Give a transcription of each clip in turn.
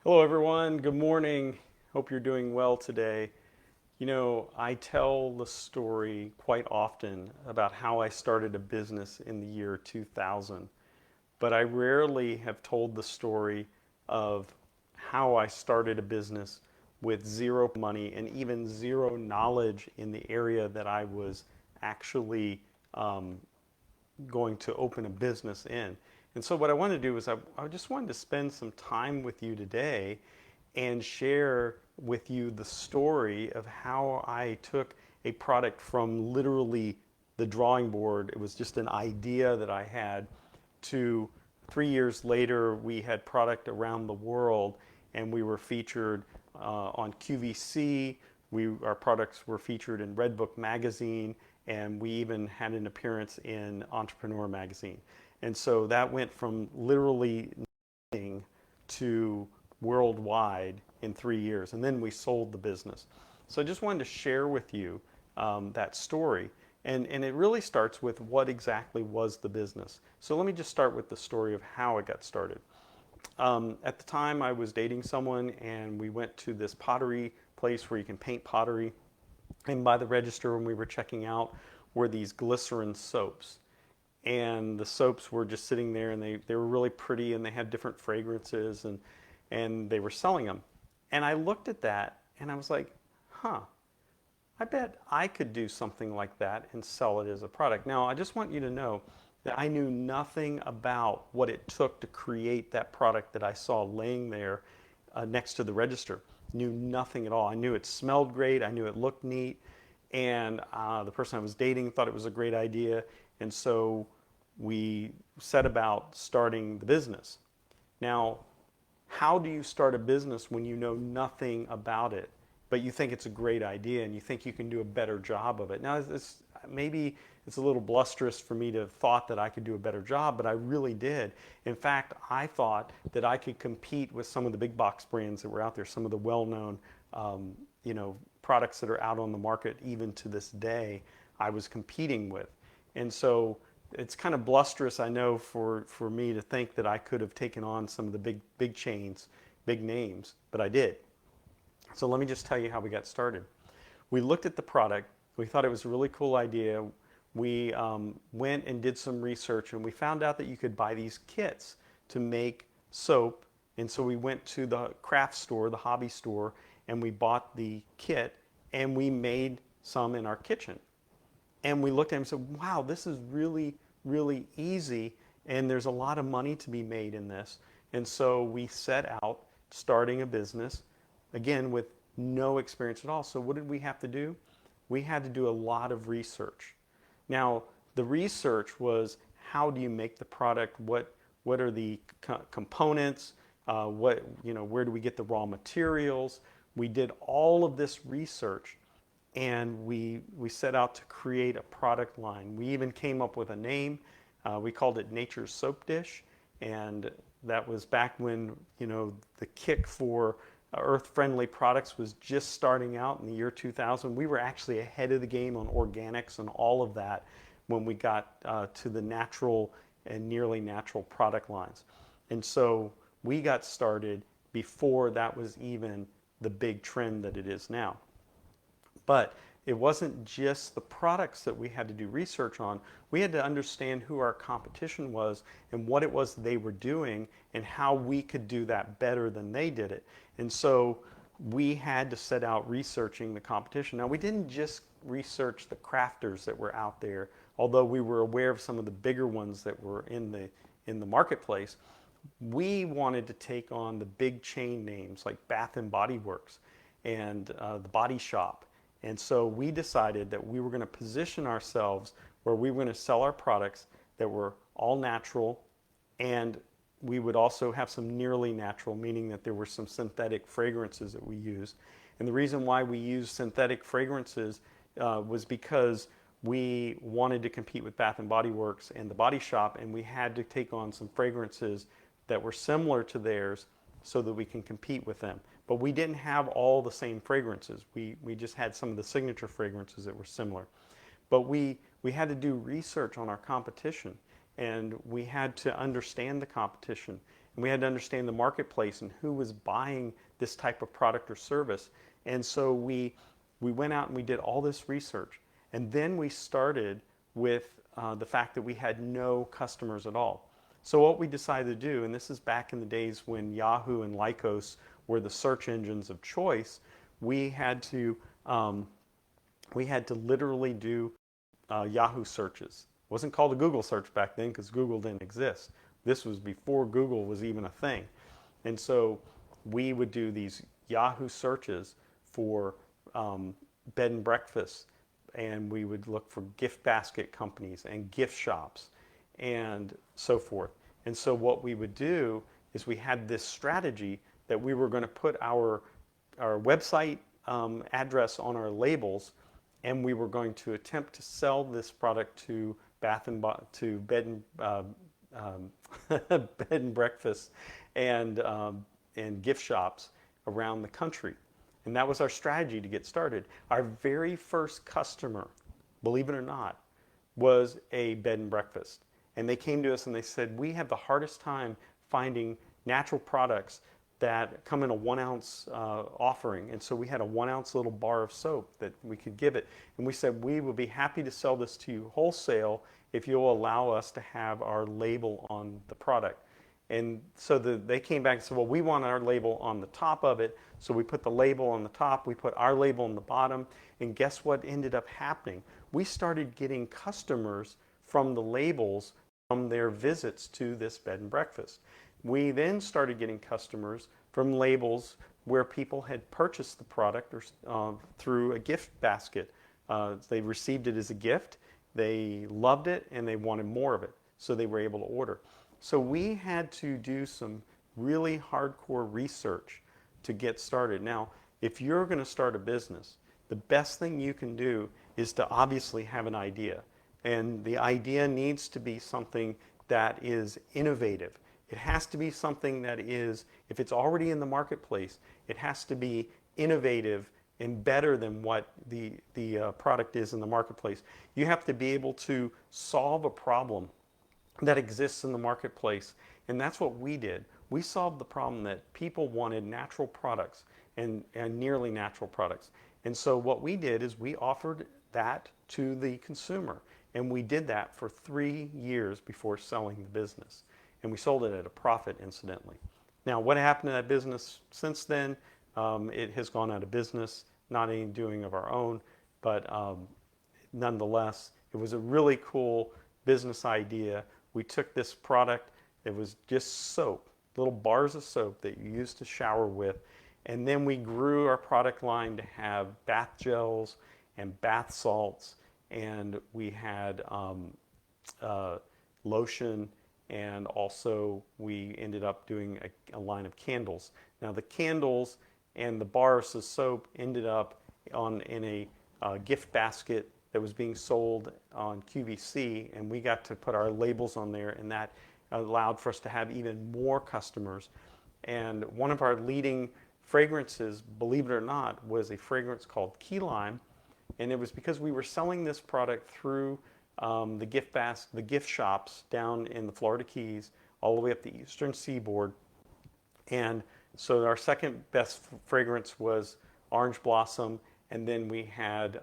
Hello, everyone. Good morning. Hope you're doing well today. I tell the story quite often about how I started a business in the year 2000, but I rarely have told the story of how I started a business with zero money and even zero knowledge in the area that I was actually um, going to open a business in. And so, what I wanted to do is, I just wanted to spend some time with you today and share with you the story of how I took a product from literally the drawing board. It was just an idea that I had to 3 years later, we had product around the world and we were featured on QVC. Our products were featured in Redbook magazine, and we even had an appearance in Entrepreneur magazine. And so that went from literally nothing to worldwide in 3 years. And then we sold the business. So I just wanted to share with you that story. And it really starts with what exactly was the business. So let me just start with the story of how it got started. At the time, I was dating someone, and we went to this pottery place where you can paint pottery. And by the register, when we were checking out, were these glycerin soaps. And the soaps were just sitting there, and they were really pretty, and they had different fragrances, and they were selling them. And I looked at that, and I was like, huh, I bet I could do something like that and sell it as a product. Now, I just want you to know that I knew nothing about what it took to create that product that I saw laying there next to the register. Knew nothing at all. I knew it smelled great. I knew it looked neat. And the person I was dating thought it was a great idea. And so we set about starting the business. Now, how do you start a business when you know nothing about it, but you think it's a great idea and you think you can do a better job of it? Now, maybe it's a little blusterous for me to have thought that I could do a better job, but I really did. In fact, I thought that I could compete with some of the big box brands that were out there, some of the well-known, products that are out on the market even to this day. I was competing with, and so it's kind of blusterous, I know, for me to think that I could have taken on some of the big chains, big names, but I did. So let me just tell you how we got started. We looked at the product. We thought it was a really cool idea. We went and did some research, and we found out that you could buy these kits to make soap. And so we went to the craft store, the hobby store, and we bought the kit, and we made some in our kitchen. And we looked at him and said, wow, this is really, really easy, and there's a lot of money to be made in this. And so we set out starting a business, again, with no experience at all. So what did we have to do? We had to do a lot of research. Now, the research was, how do you make the product? What are the components? Where do we get the raw materials? We did all of this research, and we set out to create a product line. We even came up with a name. We called it Nature's Soap Dish, and that was back when the kick for earth-friendly products was just starting out in the year 2000. We were actually ahead of the game on organics and all of that when we got to the natural and nearly natural product lines. And so we got started before that was even the big trend that it is now. But it wasn't just the products that we had to do research on. We had to understand who our competition was and what it was they were doing and how we could do that better than they did it. And so we had to set out researching the competition. Now, we didn't just research the crafters that were out there, although we were aware of some of the bigger ones that were in the marketplace. We wanted to take on the big chain names like Bath and Body Works and the Body Shop. And so we decided that we were going to position ourselves where we were going to sell our products that were all natural, and we would also have some nearly natural, meaning that there were some synthetic fragrances that we used. And the reason why we used synthetic fragrances was because we wanted to compete with Bath and Body Works and the Body Shop, and we had to take on some fragrances that were similar to theirs so that we can compete with them. But we didn't have all the same fragrances. We just had some of the signature fragrances that were similar. But we had to do research on our competition, and we had to understand the competition. and we had to understand the marketplace and who was buying this type of product or service. And so we went out and we did all this research. And then we started with the fact that we had no customers at all. So what we decided to do, and this is back in the days when Yahoo and Lycos were the search engines of choice, we had to literally do Yahoo searches. It wasn't called a Google search back then because Google didn't exist. This was before Google was even a thing. And so we would do these Yahoo searches for bed and breakfast, and we would look for gift basket companies and gift shops and so forth. And so what we would do is we had this strategy that we were going to put our website address on our labels, and we were going to attempt to sell this product to bed and breakfast and gift shops around the country. And that was our strategy to get started. Our very first customer, believe it or not, was a bed and breakfast. And they came to us and they said, we have the hardest time finding natural products that come in a 1 ounce offering. And so we had a 1 ounce little bar of soap that we could give it. And we said, we will be happy to sell this to you wholesale if you'll allow us to have our label on the product. And so they came back and said, well, we want our label on the top of it. So we put the label on the top, we put our label on the bottom, and guess what ended up happening? We started getting customers from the labels from their visits to this bed and breakfast. We then started getting customers from labels where people had purchased the product or through a gift basket. They received it as a gift, they loved it, and they wanted more of it, so they were able to order. So we had to do some really hardcore research to get started. Now, if you're going to start a business, the best thing you can do is to obviously have an idea. And the idea needs to be something that is innovative. It has to be something that is, if it's already in the marketplace, it has to be innovative and better than what the product is in the marketplace. You have to be able to solve a problem that exists in the marketplace, and that's what we did. We solved the problem that people wanted natural products and nearly natural products. And so what we did is we offered that to the consumer, and we did that for 3 years before selling the business. And we sold it at a profit, incidentally. Now, what happened to that business since then? It has gone out of business, not any doing of our own, but nonetheless, it was a really cool business idea. We took this product, it was just soap, little bars of soap that you used to shower with, and then we grew our product line to have bath gels and bath salts, and we had lotion, and also we ended up doing a line of candles. Now the candles and the bars of soap ended up in a gift basket that was being sold on QVC, and we got to put our labels on there, and that allowed for us to have even more customers. And one of our leading fragrances, believe it or not, was a fragrance called Key Lime, and it was because we were selling this product through the gift shops down in the Florida Keys, all the way up the eastern seaboard. And so our second best fragrance was Orange Blossom, and then we had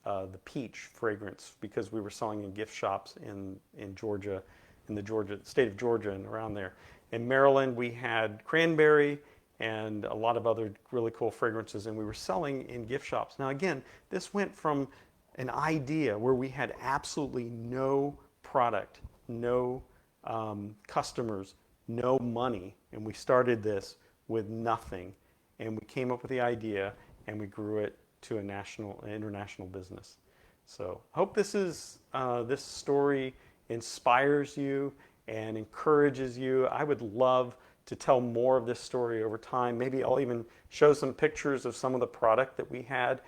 the peach fragrance because we were selling in gift shops in Georgia, in the state of Georgia and around there. In Maryland, we had cranberry and a lot of other really cool fragrances, and we were selling in gift shops. Now again, this went from an idea where we had absolutely no product, no customers, no money, and we started this with nothing, and we came up with the idea and we grew it to an international business. So I hope this story inspires you and encourages you. I would love to tell more of this story over time. Maybe I'll even show some pictures of some of the product that we had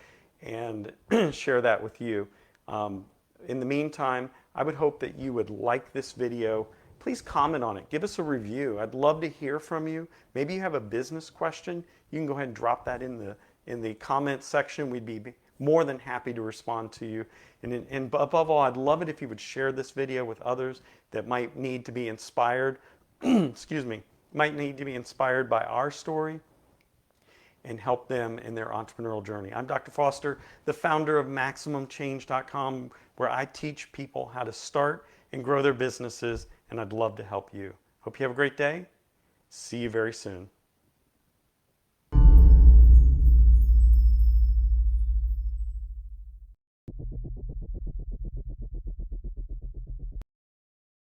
and share that with you. In the meantime, I would hope that you would like this video. Please comment on it. Give us a review. I'd love to hear from you. Maybe you have a business question. You can go ahead and drop that in the comments section. We'd be more than happy to respond to you. And above all, I'd love it if you would share this video with others that might need to be inspired excuse me, might need to be inspired by our story and help them in their entrepreneurial journey. I'm Dr. Foster, the founder of MaximumChange.com, where I teach people how to start and grow their businesses, and I'd love to help you. Hope you have a great day. See you very soon.